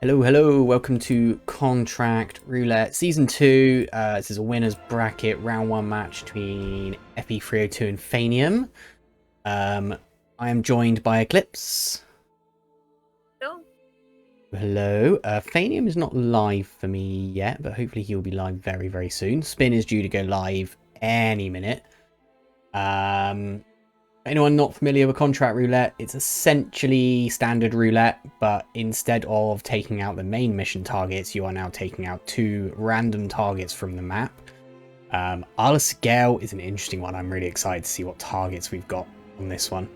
Hello, hello, welcome to Contract Roulette Season 2. This is a winner's bracket round 1 match between Fe3O2 and Phanium. I am joined by Eclipse. Hello. Hello. Phanium is not live for me yet, but hopefully he'll be live very, very soon. Spin is due to go live any minute. Anyone not familiar with Contract Roulette, it's essentially standard roulette, but instead of taking out the main mission targets, you are now taking out 2 random targets from the map. Isle of Sgale is an interesting one. I'm really excited to see what targets we've got on this one.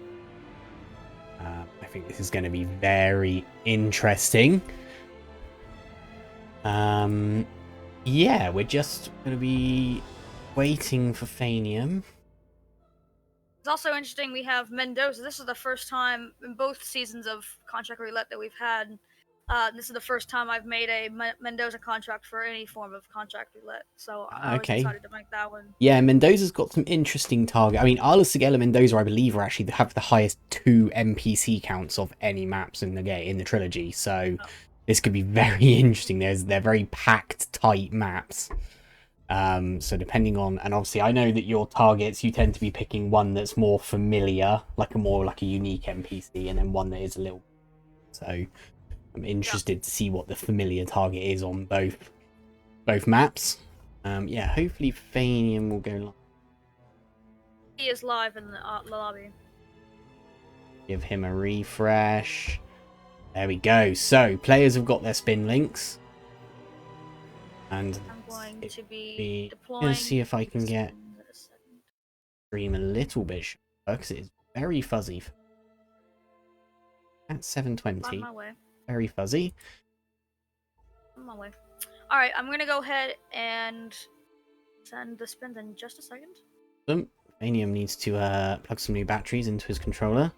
I think this is going to be very interesting. Yeah, we're just going to be waiting for Phanium. It's also interesting we have Mendoza. This is the first time in both seasons of Contract Roulette that we've had. This is the first time I've made a Mendoza contract for any form of Contract Roulette. So I was excited to make that one. Yeah, Mendoza's got some interesting target. I mean, Isle of Sgale and Mendoza, I believe, are actually have the highest 2 NPC counts of any maps in the trilogy. So this could be very interesting. They're very packed, tight maps. So depending on, and obviously I know that your targets, you tend to be picking one that's more familiar, like a unique NPC, and then one that is a little. So I'm interested to see what the familiar target is on both maps. Yeah, hopefully Phanium will go live. He is live in the lobby. Give him a refresh. There we go. So players have got their spin links. And I'm going to be deploying. I'm going to see if I can get stream a little bit shorter, because it is very fuzzy. At 720. On my way. Very fuzzy. On my way. Alright, I'm going to go ahead and send the spins in just a second. Phanium needs to plug some new batteries into his controller.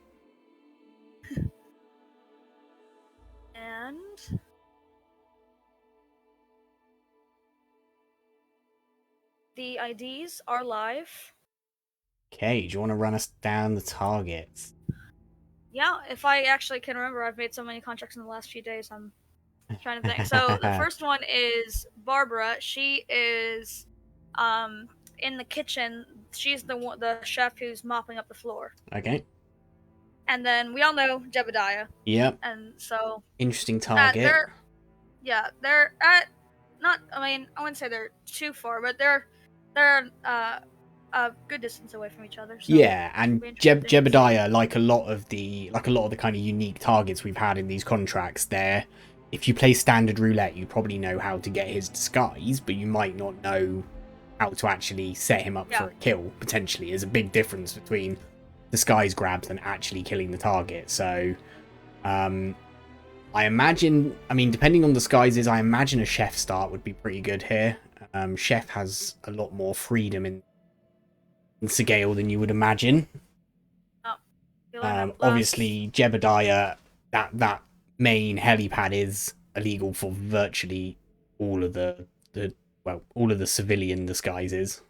And the IDs are live. Okay, do you want to run us down the targets? Yeah, if I actually can remember, I've made so many contracts in the last few days, I'm trying to think. So the first one is Barbara. She is in the kitchen. She's the chef who's mopping up the floor. Okay. And then we all know Jebediah. Yep. And so interesting target. They're at not. I mean, I wouldn't say they're too far, but they're a good distance away from each other. So yeah, and Jebediah, like a lot of the kind of unique targets we've had in these contracts, there, if you play standard roulette, you probably know how to get his disguise, but you might not know how to actually set him up for a kill. Potentially, there's a big difference between disguise grabs and actually killing the target. So, I imagine, I mean, depending on disguises, I imagine a chef start would be pretty good here. Chef has a lot more freedom in Sgale than you would imagine. Obviously, Jebediah, that main helipad is illegal for virtually all of all of the civilian disguises.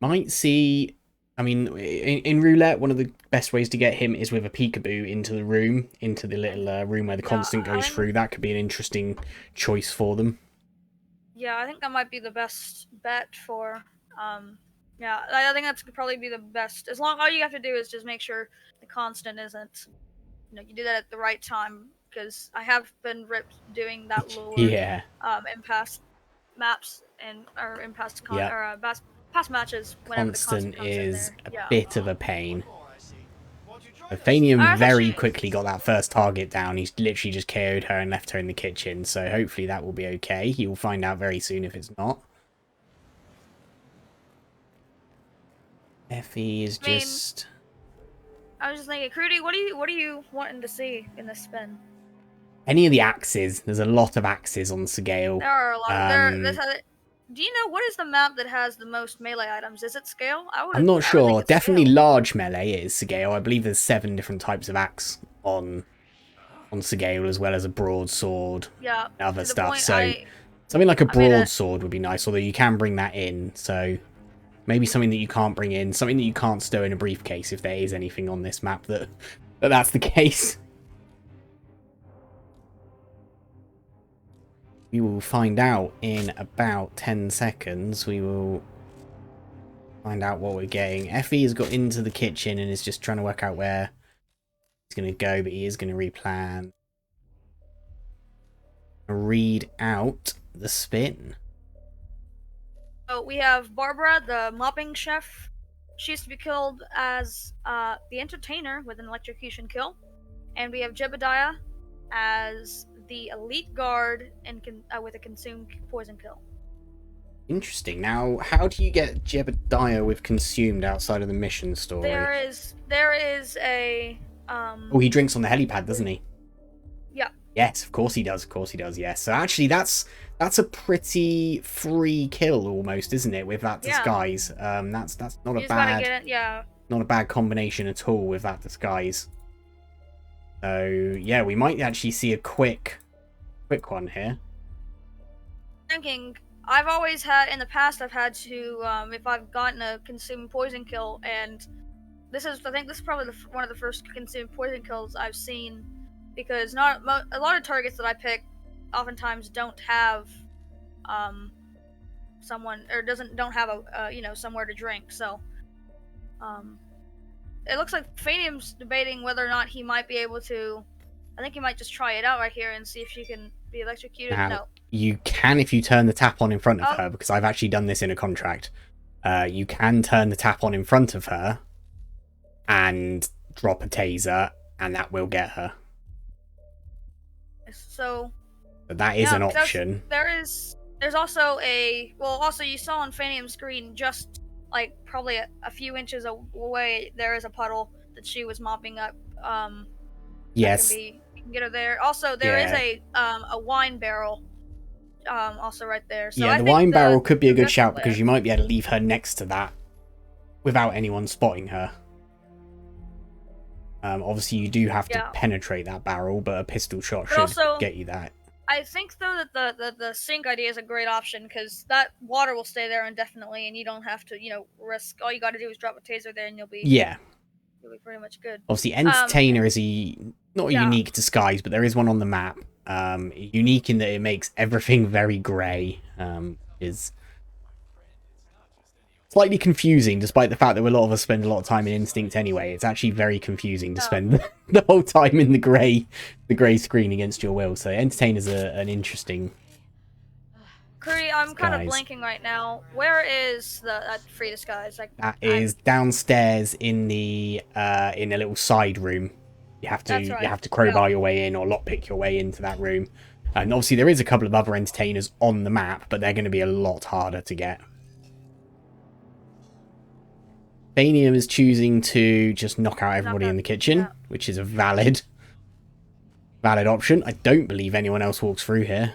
Might see, I mean, in roulette, one of the best ways to get him is with a peekaboo into the room, into the little room where the constant goes through. That could be an interesting choice for them. Yeah, I think that might be the best bet for, yeah, I think that's could probably be the best. As long, all you have to do is just make sure the constant isn't, you do that at the right time, because I have been ripped doing that lure, yeah, in past maps or in past past matches. Whenever constant the constant is a bit of a pain. Phanium quickly got that first target down. He's literally just KO'd her and left her in the kitchen. So hopefully that will be okay. He will find out very soon if it's not. Effie is just... I was just thinking, Crudy, what are you wanting to see in this spin? Any of the axes. There's a lot of axes on Sgale. There are a lot. Do you know what is the map that has the most melee items? Is it Sgale? I'm not sure. Definitely large melee is Sgale. I believe there's 7 different types of axe on Sgale, as well as a broadsword. Yeah. And other stuff. So something like a broadsword would be nice, although you can bring that in. So maybe something that you can't bring in, something that you can't stow in a briefcase, if there is anything on this map that's the case. We will find out in about 10 seconds. We will find out what we're getting. Effie has got into the kitchen and is just trying to work out where he's going to go, but he is going to replan. Read out the spin. So we have Barbara, the mopping chef. She used to be killed as the entertainer with an electrocution kill. And we have Jebediah as the elite guard and with a consumed poison kill. Interesting. Now, how do you get Jebediah with consumed outside of the mission story? There is a Oh, he drinks on the helipad, doesn't he? Yeah. Yes, of course he does. Of course he does. Yes. So actually, that's a pretty free kill almost, isn't it? With that disguise. Yeah. That's not a bad not a bad combination at all with that disguise. So yeah, we might actually see a quick one here. Thinking, I've always had in the past. I've had to if I've gotten a consumed poison kill, and I think this is probably one of the first consumed poison kills I've seen, because a lot of targets that I pick oftentimes don't have someone, or don't have a somewhere to drink. So it looks like Phanium's debating whether or not he might be able to. I think he might just try it out right here and see if she can be electrocuted. No. You can if you turn the tap on in front of her, because I've actually done this in a contract. You can turn the tap on in front of her and drop a taser, and that will get her. So that is an option. There's also also you saw on Phanium's screen, just like probably a few inches away, there is a puddle that she was mopping up. Yes. You can get her there. Also, there is a wine barrel. Also right there. So yeah, the wine barrel could be a good shout, because you might be able to leave her next to that without anyone spotting her. Obviously, you do have to penetrate that barrel, but a pistol shot should get you that. I think though that the sink idea is a great option, because that water will stay there indefinitely, and you don't have to risk. All you got to do is drop a taser there, and you'll be pretty much good. Obviously, entertainer is not a unique disguise, but there is one on the map. Unique in that it makes everything very grey. Is slightly confusing, despite the fact that a lot of us spend a lot of time in Instinct anyway. It's actually very confusing to spend the whole time in the grey screen against your will. So entertainer's an interesting. Curry, I'm kind of blanking right now. Where is that free disguise? That is downstairs in the in a little side room. You have to crowbar your way in, or lockpick your way into that room. And obviously there is a couple of other entertainers on the map, but they're going to be a lot harder to get. Phanium is choosing to just knock out everybody in the kitchen, which is a valid option. I don't believe anyone else walks through here.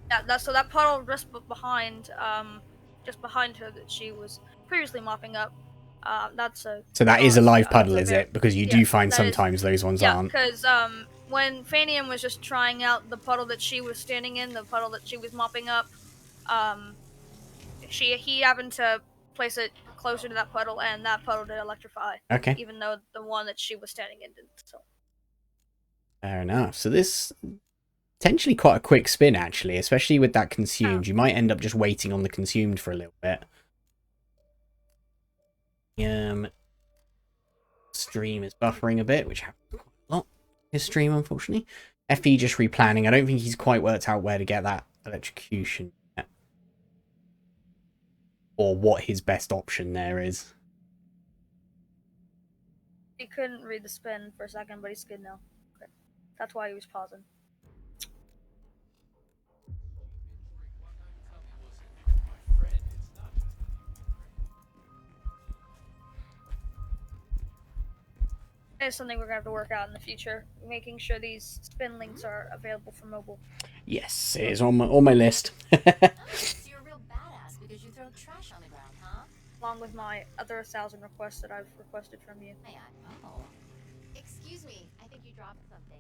Yeah, so that puddle just behind her that she was previously mopping up. So that is a live puddle, is it? Because you do find sometimes those ones aren't. Yeah, because when Phanium was just trying out the puddle that she was standing in, the puddle that she was mopping up, he happened to place it closer to that puddle, and that puddle did electrify. Okay. Even though the one that she was standing in didn't. So. Fair enough. So this potentially quite a quick spin, actually, especially with that consumed. You might end up just waiting on the consumed for a little bit. Stream is buffering a bit, which happens quite a lot. His stream, unfortunately. Fe just replanning. I don't think he's quite worked out where to get that electrocution yet, or what his best option there is. He couldn't read the spin for a second, but he's good now. Okay. That's why he was pausing. It's something we're going to have to work out in the future, making sure these spin links are available for mobile. Yes, it is on my list. So you're a real badass because you throw trash on the ground, huh? Along with my other 1,000 requests that I've requested from you. Oh. Excuse me, I think you dropped something.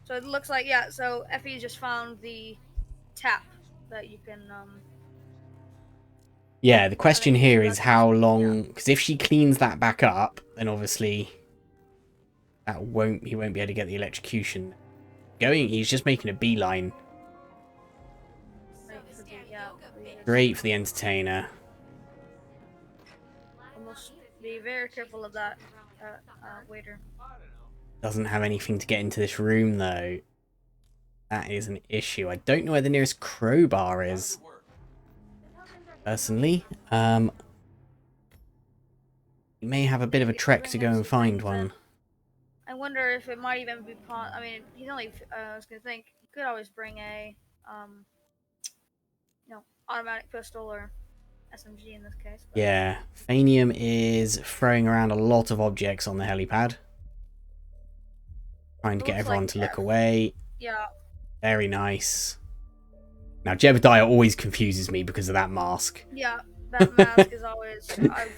So it looks like, so Effie just found the tap that you can, Yeah, the question here is how long, because if she cleans that back up, then obviously he won't be able to get the electrocution going. He's just making a beeline Great for the entertainer. I must be very careful of that, waiter. Doesn't have anything to get into this room, though. That is an issue. I don't know where the nearest crowbar is. Personally. You may have a bit of a trek to go and find one. I wonder if it might even be I mean, he's only. I was gonna think he could always bring a, automatic pistol or SMG in this case. But... Yeah, Phanium is throwing around a lot of objects on the helipad. Trying to get everyone to look away. Yeah. Very nice. Now, Jebediah always confuses me because of that mask. Yeah, that mask is always... I've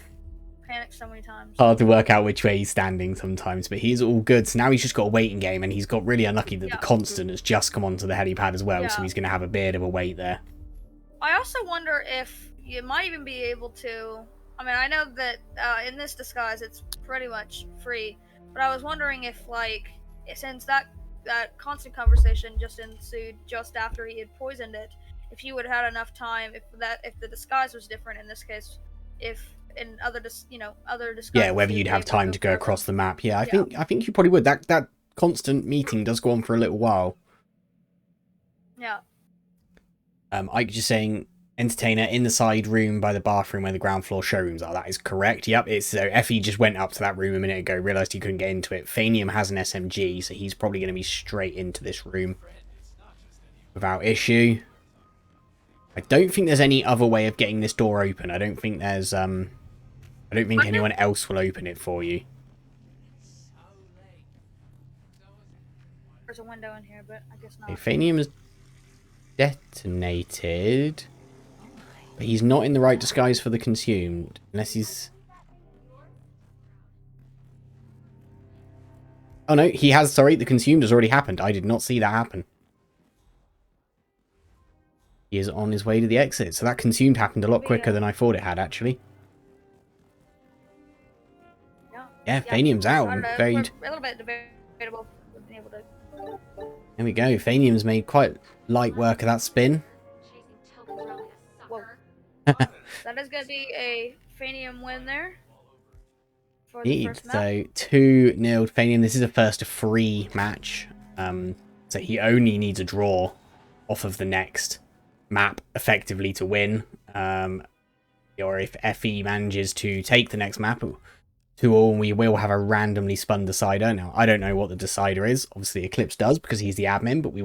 panicked so many times. Hard to work out which way he's standing sometimes, but he's all good. So now he's just got a waiting game, and he's got really unlucky that the constant has just come onto the helipad as well, so he's going to have a bit of a wait there. I also wonder if you might even be able to... I mean, I know that in this disguise it's pretty much free, but I was wondering if, like, since that constant conversation just ensued just after he had poisoned it, if you would have had enough time, if the disguise was different in this case, if in other disguises... Yeah, whether you'd have time to go across the map. Yeah, I think you probably would. That constant meeting does go on for a little while. Yeah. Ike just saying, entertainer in the side room by the bathroom where the ground floor showrooms are. That is correct. Yep, it's so Effie just went up to that room a minute ago, realised he couldn't get into it. Phanium has an SMG, so he's probably going to be straight into this room without issue. I don't think there's any other way of getting this door open. I don't think there's I don't think anyone else will open it for you. There's a window in here, but I guess not. Okay, Phanium is detonated, but he's not in the right disguise for the consumed, unless he's... Oh no, he has, sorry, the consumed has already happened. I did not see that happen. He is on his way to the exit, so that consumed happened a lot quicker than I thought it had, actually. Yeah, Phanium's out. A little bit debatable. There we go, Phanium's made quite light work of that spin. Whoa. That is going to be a Phanium win there. For the first map. So 2-0 Phanium. This is a first of 3 match. So he only needs a draw off of the next map effectively to win. Or if Effie manages to take the next map 2-all, we will have a randomly spun decider. Now, I don't know what the decider is. Obviously, Eclipse does because he's the admin, but we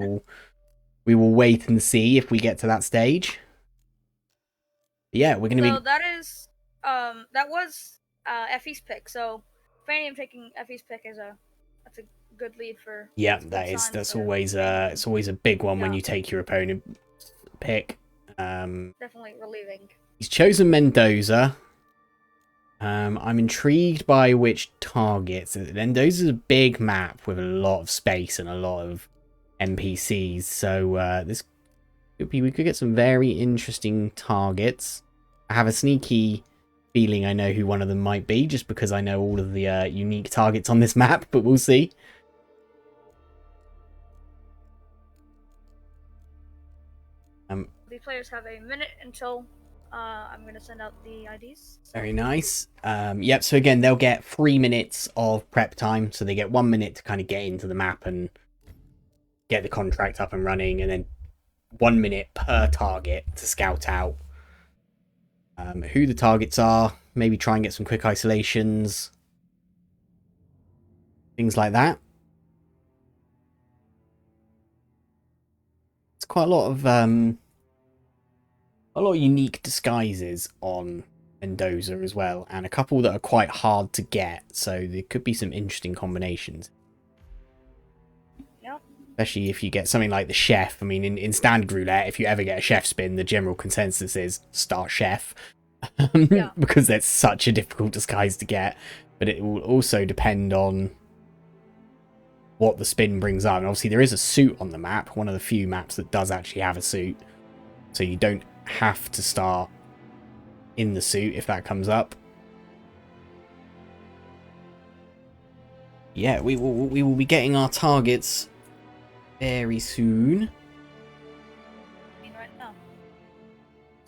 will wait and see if we get to that stage. But yeah, we're going to be... So that was Effie's pick. So Phanium taking Effie's pick that's a good lead for... Yeah, that's always it's always a big one when you take your opponent pick. Definitely relieving. He's chosen Mendoza. I'm intrigued by which targets. Mendoza's a big map with a lot of space and a lot of NPCs, so this could be, we could get some very interesting targets. I have a sneaky feeling I know who one of them might be, just because I know all of the unique targets on this map, but we'll see. These players have a minute until I'm going to send out the IDs. So. Very nice. Yep, so again, they'll get 3 minutes of prep time. So they get 1 minute to kind of get into the map and get the contract up and running. And then 1 minute per target to scout out who the targets are. Maybe try and get some quick isolations. Things like that. It's quite a lot of unique disguises on Mendoza as well, and a couple that are quite hard to get, so there could be some interesting combinations. Yep. Especially if you get something like the chef. I mean, in standard roulette, if you ever get a chef spin, the general consensus is start chef. Because that's such a difficult disguise to get, but it will also depend on what the spin brings up. And obviously there is a suit on the map, one of the few maps that does actually have a suit, so you don't have to start in the suit if that comes up. Yeah, we will be getting our targets very soon. Right now.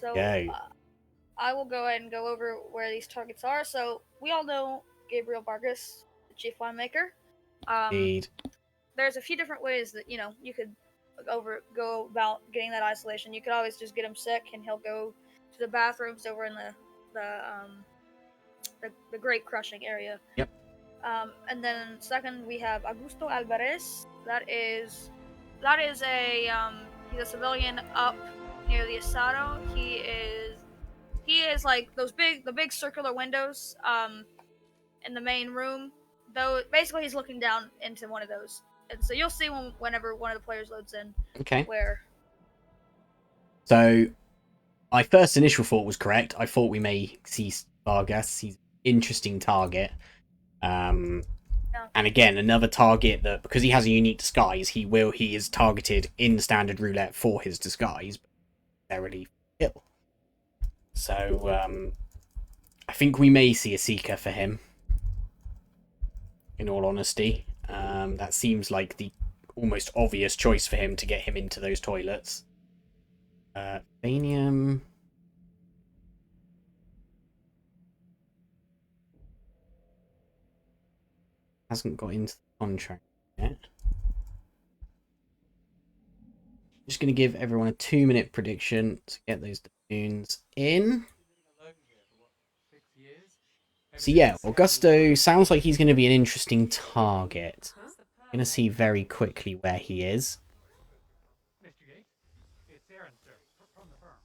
So So go. I will go ahead and go over where these targets are. So we all know Gabriel Vargas, the chief winemaker. Indeed. There's a few different ways that you could go about getting that isolation. You could always just get him sick, and he'll go to the bathrooms over in the grape crushing area. Yep. And then second, we have Augusto Alvarez. That is a he's a civilian up near the Asado. He is like the big circular windows in the main room. Though basically he's looking down into one of those, and so you'll see whenever one of the players loads in. Okay. Where? So, my first initial thought was correct. I thought we may see Vargas. He's an interesting target. And again, another target that, because he has a unique disguise, he is targeted in standard roulette for his disguise, but necessarily kill. So, I think we may see a seeker for him. In all honesty, that seems like the almost obvious choice for him to get him into those toilets. Phanium. Hasn't got into the contract yet. Just going to give everyone a 2-minute prediction to get those tunes in. So yeah, Augusto sounds like he's going to be an interesting target. I'm going to see very quickly where he is. Mr. Gates, it's Aaron, sir, from the firm.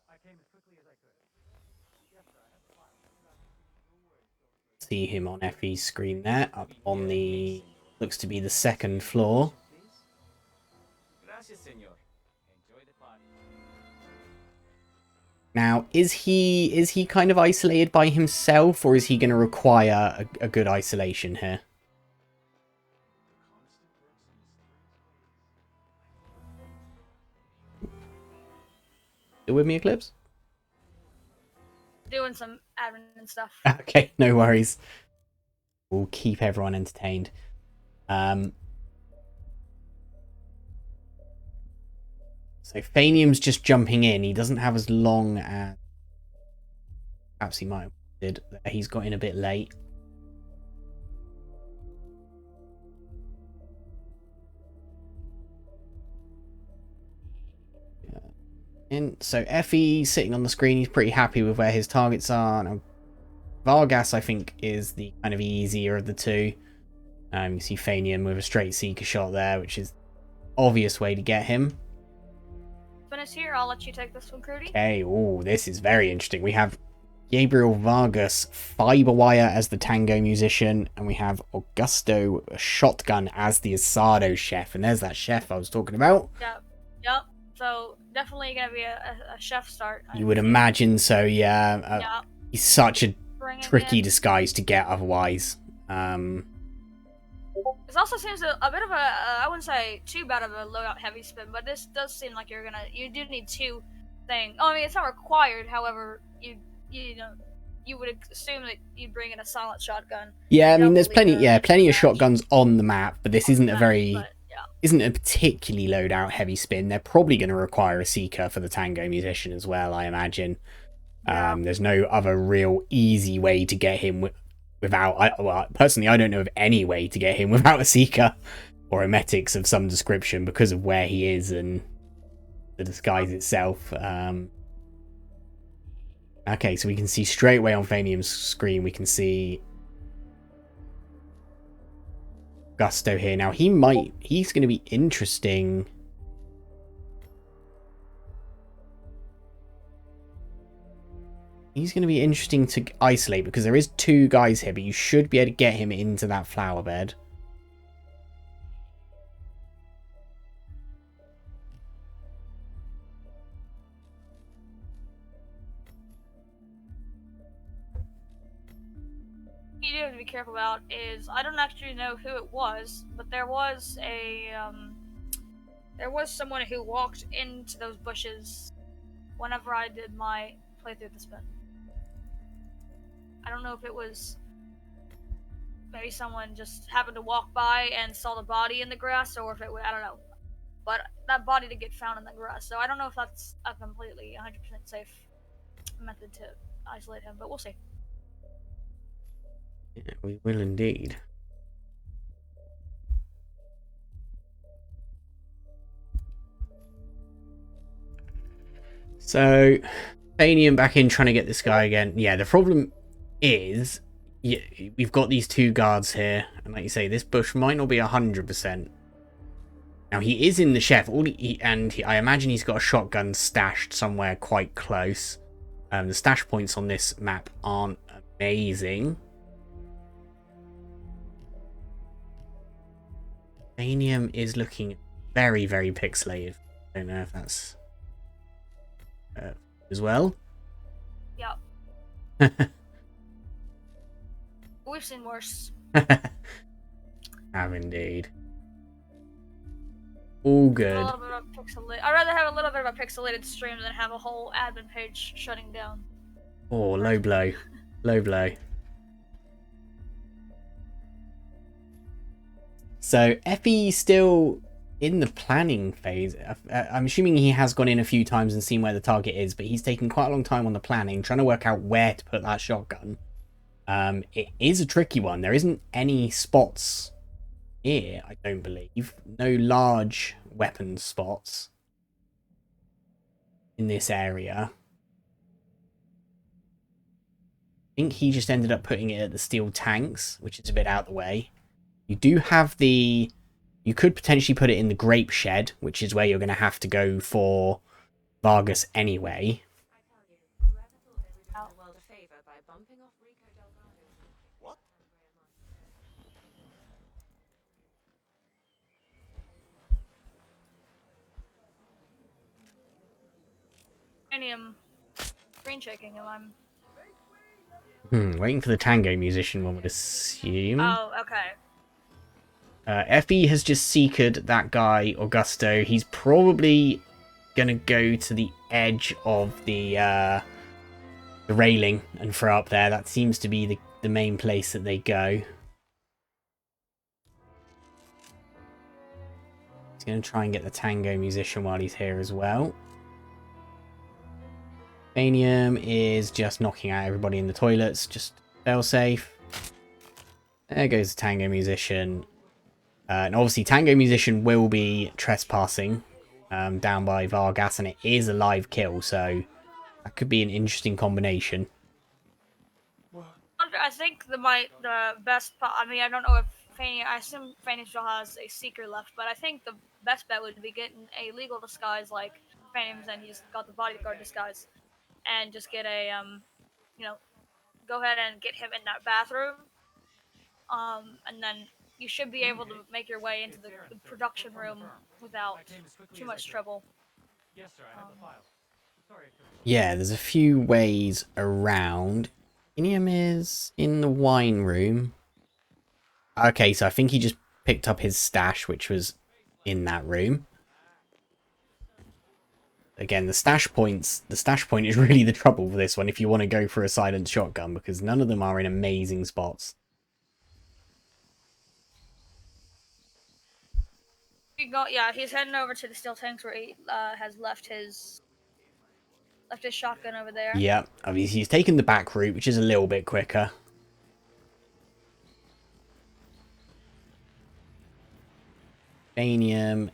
I came as quickly as I could. Yes, sir, I have the file. See him on Effie's screen there, up on the, looks to be the second floor. Gracias, señor. Enjoy the party. Now, is he kind of isolated by himself, or is he going to require a good isolation here? Still with me, Eclipse? Doing some admin and stuff. Okay, no worries. We'll keep everyone entertained. So Phanium's just jumping in. He doesn't have as long as perhaps he might have did. He's got in a bit late. And so Effie sitting on the screen, he's pretty happy with where his targets are. Now, Vargas, I think, is the kind of easier of the two. You see Phanium with a straight seeker shot there, which is the obvious way to get him. Finish here. I'll let you take this one, Crudy. Okay, oh, this is very interesting. We have Gabriel Vargas Fiberwire as the tango musician, and we have Augusto Shotgun as the asado chef. And there's that chef I was talking about. Yep. So definitely gonna be a chef start. You would imagine so, yeah. Yeah. He's such a tricky in. disguise to get otherwise. This also seems a bit of a I wouldn't say too bad of a loadout heavy spin, but this does seem like you do need two things. Oh, I mean, it's not required. However, you would assume that you'd bring in a silent shotgun. Yeah, I mean, there's plenty of shotguns on the map, but this isn't isn't a particularly loadout heavy spin. They're probably going to require a seeker for the tango musician as well, I imagine. Yeah. There's no other real easy way to get him without. Personally, I don't know of any way to get him without a seeker or emetics of some description because of where he is and the disguise itself. Okay, so we can see straight away on Phanium's screen, we can see Gusto here. Now, he's going to be interesting. He's going to be interesting to isolate because there is two guys here, but you should be able to get him into that flower bed. You do have to be careful about is I don't actually know who it was, but there was someone who walked into those bushes whenever I did my playthrough the spin. I don't know if it was maybe someone just happened to walk by and saw the body in the grass, or if it was, I don't know. But that body did get found in the grass, so I don't know if that's a completely 100% safe method to isolate him, but we'll see. Yeah, we will indeed. So, Phanium back in trying to get this guy again. Yeah, the problem is, yeah, we've got these two guards here, and like you say, this bush might not be 100%. Now he is in the chef, I imagine he's got a shotgun stashed somewhere quite close. The stash points on this map aren't amazing. Phanium is looking very, very pixelated. I don't know if that's as well. Yep. We've seen worse. Have indeed. All good. I'd rather have a little bit of a pixelated stream than have a whole admin page shutting down. Oh, low blow. Low blow. So, Effie's still in the planning phase. I'm assuming he has gone in a few times and seen where the target is, but he's taken quite a long time on the planning, trying to work out where to put that shotgun. It is a tricky one. There isn't any spots here, I don't believe. No large weapon spots in this area. I think he just ended up putting it at the steel tanks, which is a bit out of the way. You do have the... You could potentially put it in the grape shed, which is where you're going to have to go for Vargas anyway. Phanium screen checking him. I'm. Waiting for the tango musician, one would assume. Oh, okay. Effie has just seeked that guy, Augusto. He's probably going to go to the edge of the railing and throw up there. That seems to be the main place that they go. He's going to try and get the tango musician while he's here as well. Phanium is just knocking out everybody in the toilets. Just fail safe. There goes the tango musician. And obviously tango musician will be trespassing down by Vargas, and it is a live kill, so that could be an interesting combination. I think the best. I mean, I don't know if Phanium. I assume Phanium still has a seeker left, but I think the best bet would be getting a legal disguise like Phanium's, and he's got the bodyguard disguise, and just get a go ahead and get him in that bathroom, and then you should be able to make your way into the production room without too much trouble. Yes, sir. I have the file. Sorry. Yeah, there's a few ways around. Phanium is in the wine room. Okay, so I think he just picked up his stash, which was in that room. Again, the stash point is really the trouble for this one if you want to go for a silent shotgun, because none of them are in amazing spots. Yeah, he's heading over to the steel tanks where he has left his shotgun over there. Yeah, obviously he's taken the back route, which is a little bit quicker. Phanium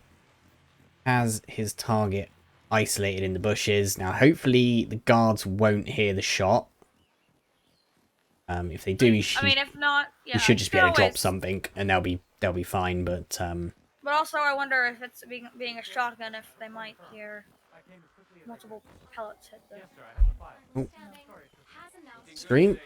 has his target isolated in the bushes. Now, hopefully the guards won't hear the shot. If they do, I mean, if not, yeah, he should just be able to drop something, and they'll be fine. But also, I wonder if it's being a shotgun, if they might hear multiple pellets hit the. Yes, sir. I have the file. Stream.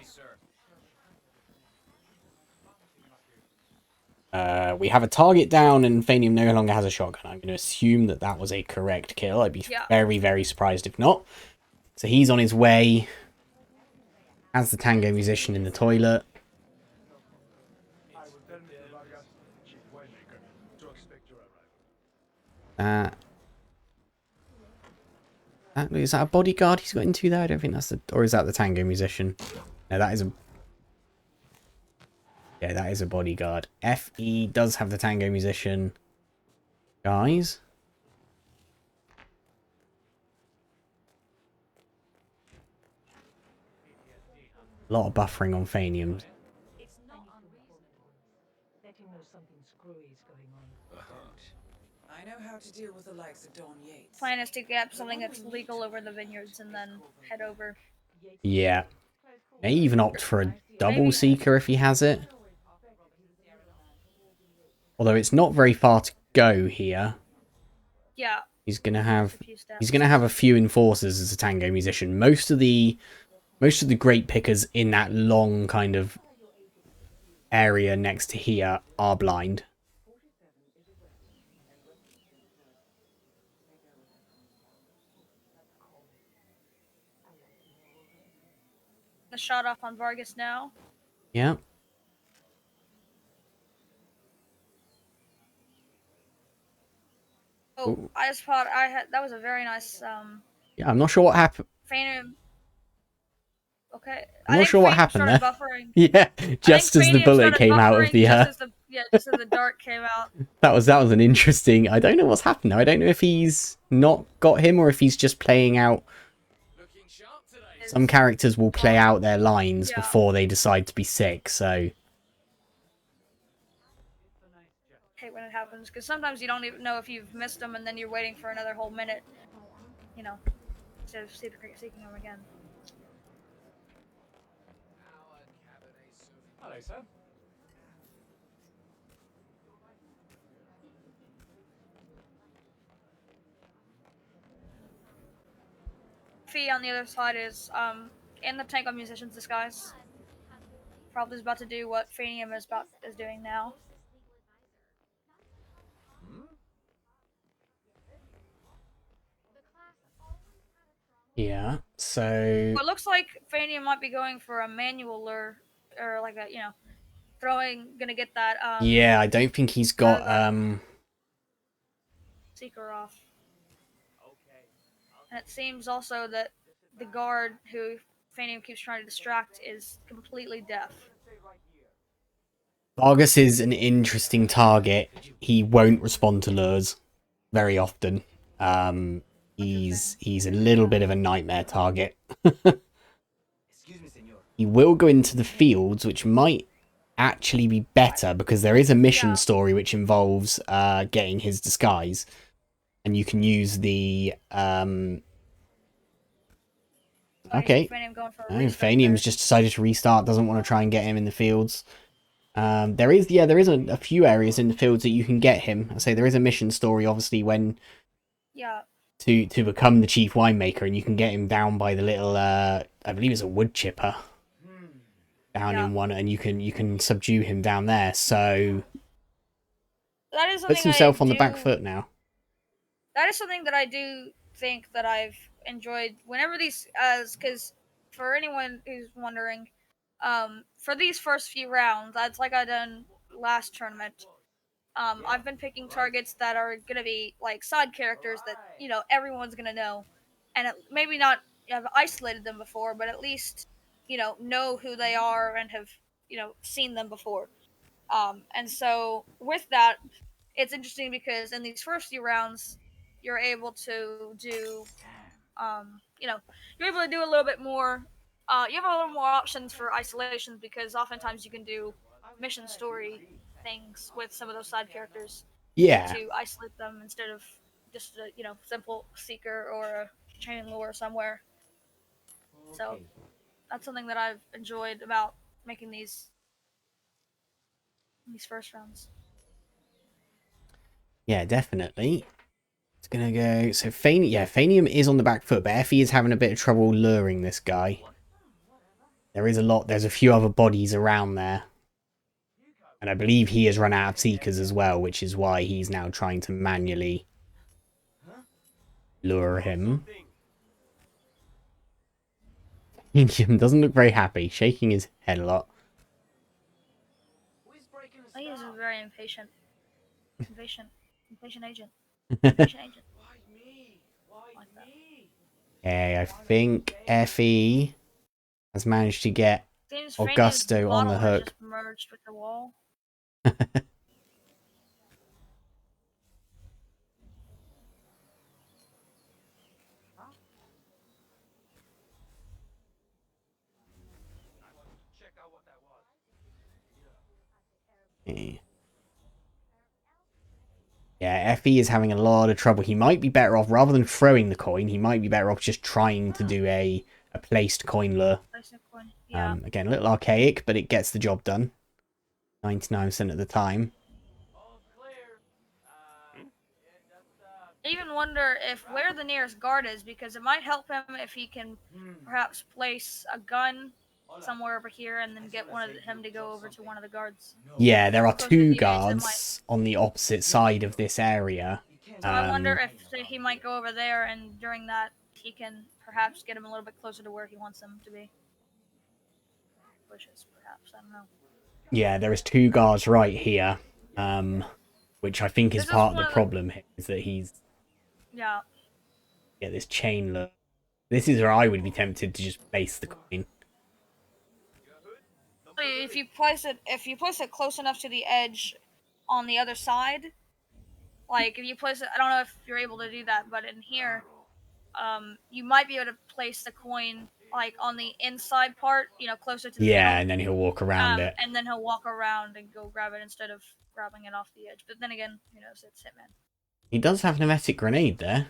We have a target down, and Phanium no longer has a shotgun. I'm going to assume that that was a correct kill. I'd be very, very surprised if not. So he's on his way. Has the tango musician in the toilet. Is that a bodyguard he's got into there? I don't think that's the... Or is that the tango musician? No, that is a... Yeah, that is a bodyguard. Fe does have the tango musician. Guys. lot of buffering on Phanium. It's not unreasonable. Let him know something screwy is going on. I know how to deal with the likes of Don Yates. Plan is to get something that's legal over the vineyards and then head over. Yeah. May even opt for a double Maybe. seeker if he has it. Although it's not very far to go here. Yeah. He's gonna have A few steps. he's gonna have a few enforcers as a tango musician. Most of the great pickers in that long kind of area next to here are blind. The shot off on Vargas now. Yeah. Oh, Ooh. I just thought I had that was a very nice Yeah, I'm not sure what happened. Phanium. Okay. I'm not sure what happened there. Buffering. Yeah, just as the bullet came out of the just as the dart came out. that was an interesting. I don't know what's happened now. I don't know if he's not got him or if he's just playing out. Some characters will play out their lines before they decide to be sick, so Hate when it happens because sometimes you don't even know if you've missed them and then you're waiting for another whole minute, you know, instead of seeking them again. Hello, sir. Fee on the other side is in the tango musician's disguise. Probably is about to do what Phanium is doing now. yeah. So Well, it looks like Phanium might be going for a manual lure, or like a gonna get that yeah, I don't think he's got seeker off. And it seems also that the guard who Phanium keeps trying to distract is completely deaf. Vargas is an interesting target. He won't respond to lures very often. He's a little bit of a nightmare target. He will go into the fields, which might actually be better because there is a mission story which involves getting his disguise, and you can use the okay. Phanium's just decided to restart. Doesn't want to try and get him in the fields. There is a few areas in the fields that you can get him. I say there is a mission story, obviously, when to become the chief winemaker, and you can get him down by the little I believe it's a wood chipper down in one, and you can subdue him down there. So that is puts himself on the back foot now. That is something that I do think that I've enjoyed whenever these, because for anyone who's wondering, for these first few rounds, that's like I done last tournament. I've been picking targets that are gonna be like side characters that everyone's gonna know, and maybe not have isolated them before, but at least know who they are and have seen them before. And so with that, it's interesting because in these first few rounds, you're able to do, you're able to do a little bit more. You have a little more options for isolations because oftentimes you can do mission story things with some of those side characters. Yeah. To isolate them instead of just a simple seeker or a chain lure somewhere. So that's something that I've enjoyed about making these first rounds. Yeah, definitely. It's gonna go. So Phanium is on the back foot, but Effie is having a bit of trouble luring this guy. There's a few other bodies around there. And I believe he has run out of seekers as well, which is why he's now trying to manually lure him. Phanium doesn't look very happy, shaking his head a lot. He is a very impatient agent. Impatient agent. Why me? Why me? Okay, I think Effie has managed to get Augusto on the hook. Just merged with the wall. Okay. Yeah, Fe is having a lot of trouble. He might be better off, rather than throwing the coin, he might be better off just trying to do a placed coin lure. Yeah. Again, a little archaic, but it gets the job done. 99% of the time. I even wonder if where the nearest guard is, because it might help him if he can perhaps place a gun somewhere over here and then get him to go over to one of the guards. Yeah, there are Closer to two the edge, that might. guards on the opposite side of this area. So I wonder if he might go over there, and during that he can perhaps get him a little bit closer to where he wants him to be. Bushes, perhaps. I don't know. Yeah, there is two guards right here, which I think is This is part of one the of the- problem here, is that he's Yeah. this chain lure. This is where I would be tempted to just place the coin. If you place it close enough to the edge on the other side, like if you place it, I don't know if you're able to do that, but in here, you might be able to place the coin like on the inside part, closer to the Yeah, middle. and then he'll walk around it. And then he'll walk around and go grab it instead of grabbing it off the edge. But then again, who knows? It's Hitman. He does have an pneumatic grenade there.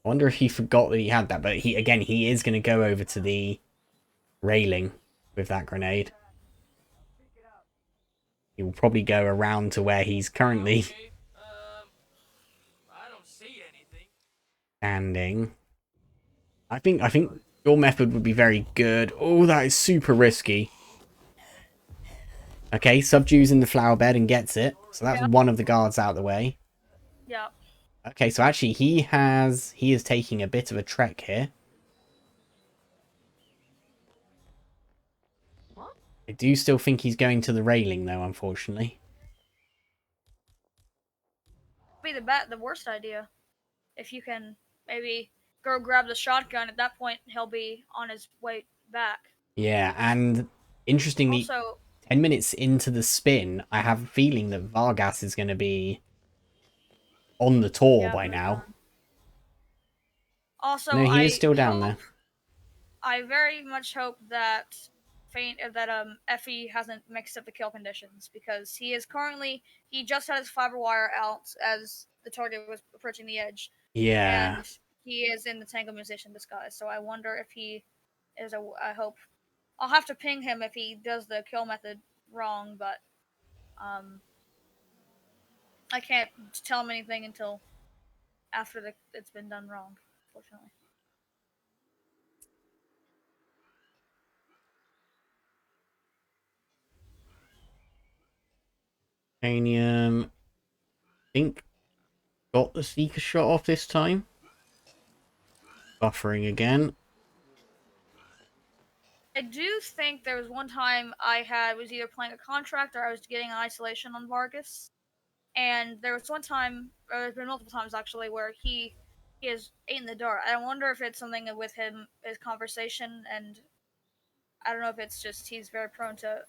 I wonder if he forgot that he had that, but he is going to go over to the railing with that grenade. He will probably go around to where he's currently standing. I think your method would be very good. Oh, that is super risky. Okay, subdues in the flower bed and gets it. So that's one of the guards out of the way. Yeah. Okay, so actually he is taking a bit of a trek here. I do still think he's going to the railing though, unfortunately. Be the worst idea. If you can maybe go grab the shotgun, at that point he'll be on his way back. Yeah, and interestingly, Also, 10 minutes into the spin, I have a feeling that Vargas is going to be on the tour by now. Also, No, he is still down there. I very much hope that Effie hasn't mixed up the kill conditions, because he just had his fiber wire out as the target was approaching the edge. Yeah. And he is in the Tango Musician disguise, so I wonder if he is I hope. I'll have to ping him if he does the kill method wrong, but I can't tell him anything until after it's been done wrong, fortunately. Phanium, I think, got the Seeker shot off this time. Buffering again. I do think there was one time was either playing a contract or I was getting an isolation on Vargas. And there was one time, or there's been multiple times actually, where he is in the dark. I wonder if it's something with his conversation, and I don't know if it's just he's very prone to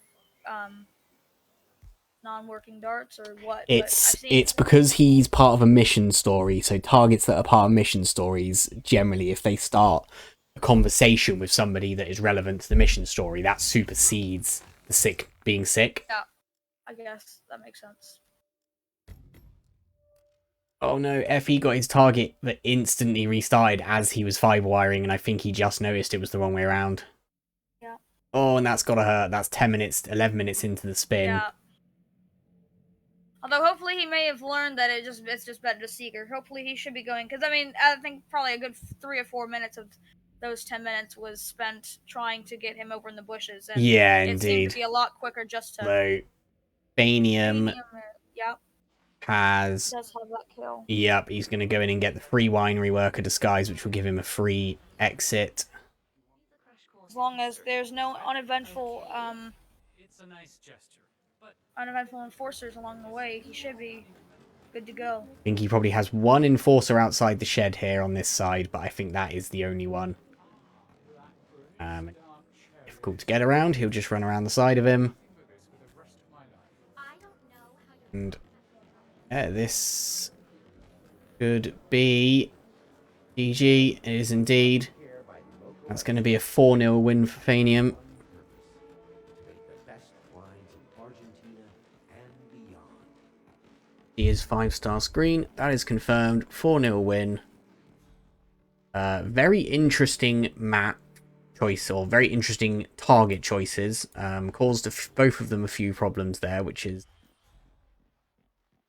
non-working darts or what. It's because he's part of a mission story, so targets that are part of mission stories, generally, if they start a conversation with somebody that is relevant to the mission story, that supersedes the being sick. Yeah, I guess that makes sense. Oh no, Fe got his target that instantly restarted as he was fiber wiring, and I think he just noticed it was the wrong way around. Yeah. Oh, and that's gotta hurt. That's 11 minutes into the spin. Yeah. Although hopefully he may have learned that it's just better to Seeker. Hopefully he should be going, because I think probably a good 3 or 4 minutes of those 10 minutes was spent trying to get him over in the bushes. And yeah, it indeed. seemed to be a lot quicker just to. So, Phanium Yep. has. Does have that kill. Yep, he's going to go in and get the free winery worker disguise, which will give him a free exit. As long as there's no uneventful It's a nice gesture, but uneventful enforcers along the way, he should be good to go. I think he probably has one enforcer outside the shed here on this side, but I think that is the only one. Difficult to get around. He'll just run around the side of him. And yeah, this could be GG. It is indeed. That's going to be a 4-0 win for Phanium. He is 5-star screen. That is confirmed. 4-0 win. Very interesting map choice, or very interesting target choices. Caused both of them a few problems there, which is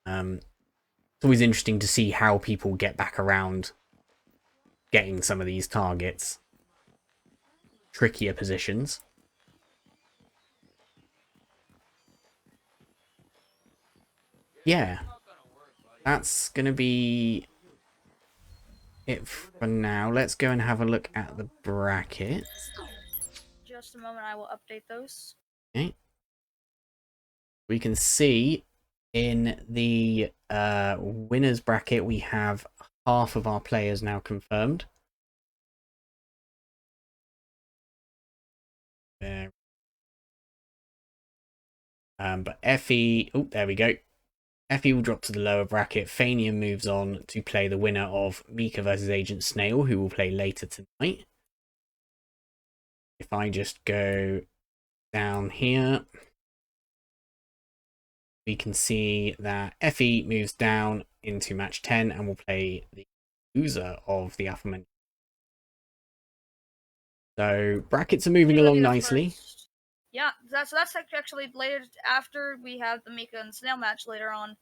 it's always interesting to see how people get back around getting some of these targets. Trickier positions. Yeah. That's going to be it for now. Let's go and have a look at the brackets. Just a moment, I will update those. Okay. We can see in the winners bracket we have half of our players now confirmed. There. But Fe, oh, there we go. Fe will drop to the lower bracket. Phanium moves on to play the winner of Mika versus Agent Snail, who will play later tonight. If I just go down here, we can see that Fe moves down into match 10 and will play the loser of the aforementioned. So brackets are moving along nicely. First. Yeah, so that's actually later after we have the Mika and Snail match later on.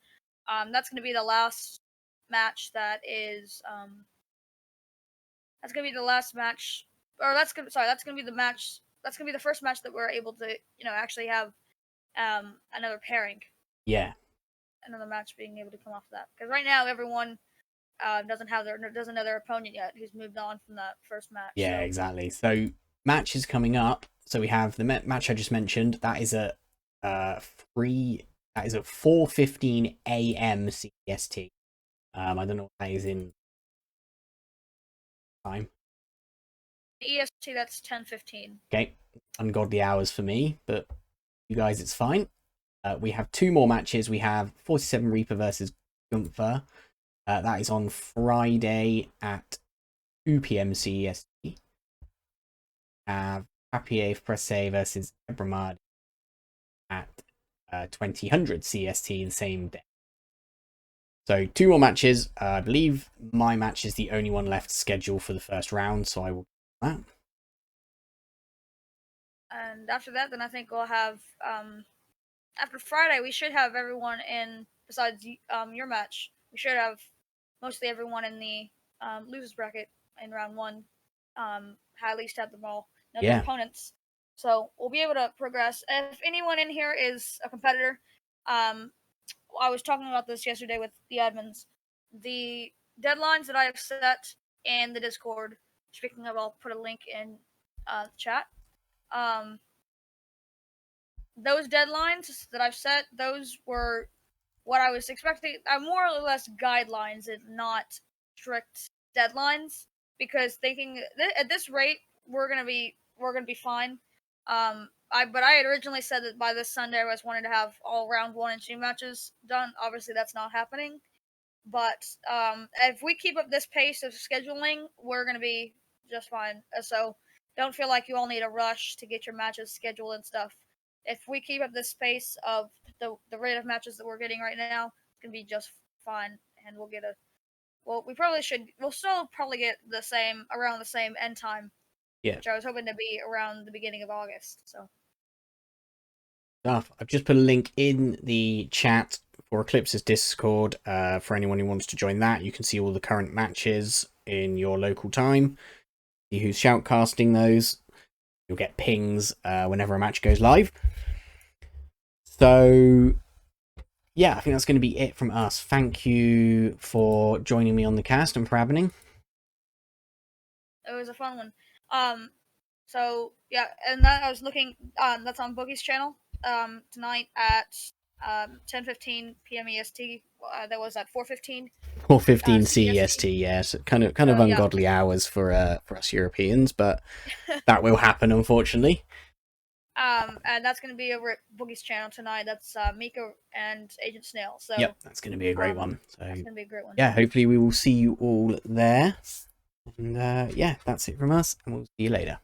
That's going to be the last match that is that's going to be the last match, or that's going to be the match. That's going to be the first match that we're able to, actually have another pairing. Yeah. Another match being able to come off of that, because right now everyone doesn't know their opponent yet, who's moved on from that first match. Yeah, so. Exactly. So matches coming up. So we have the match I just mentioned. That is at 4:15 a.m. CST. I don't know what that is in time. EST, that's 10:15. Okay, ungodly hours for me, but you guys, it's fine. We have 2 more matches. We have 47 Reaper versus Gunther. That is on Friday at 2 p.m. CEST. Have Papier Presse versus Ebramad at 2000 CST the same day. So 2 more matches. I believe my match is the only one left scheduled for the first round, so I will do that. And after that, then I think we'll have after Friday we should have everyone in, besides your match. We should have mostly everyone in the losers bracket in round 1. At least have them all know their opponents. So we'll be able to progress. If anyone in here is a competitor, I was talking about this yesterday with the admins. The deadlines that I have set in the Discord, speaking of, I'll put a link in the chat. Those deadlines that I've set, those were what I was expecting. More or less guidelines and not strict deadlines, because thinking at this rate we're gonna be fine. But I had originally said that by this Sunday I was wanting to have all round 1 and 2 matches done. Obviously that's not happening, but if we keep up this pace of scheduling, we're gonna be just fine. So don't feel like you all need a rush to get your matches scheduled and stuff. If we keep up this pace of the rate of matches that we're getting right now, it's gonna be just fine, and we'll get we'll still probably get around the same end time. Yeah. Which I was hoping to be around the beginning of August. So I've just put a link in the chat for Eclipse's Discord. For anyone who wants to join that, you can see all the current matches in your local time. See who's shoutcasting those. You'll get pings whenever a match goes live. So yeah, I think that's going to be it from us. Thank you for joining me on the cast and for happening. It was a fun one. So yeah, and that I was looking. That's on Boogie's channel. Tonight at 10:15 p.m. EST. That was at 4:15. 4:15 CEST. Yes, kind of ungodly hours for us Europeans, but that will happen, unfortunately. And that's going to be over at Boogie's channel tonight. That's Mika and Agent Snail. So yep, that's going to be a great one. So that's going to be a great one. Yeah, hopefully we will see you all there. And yeah, that's it from us, and we'll see you later.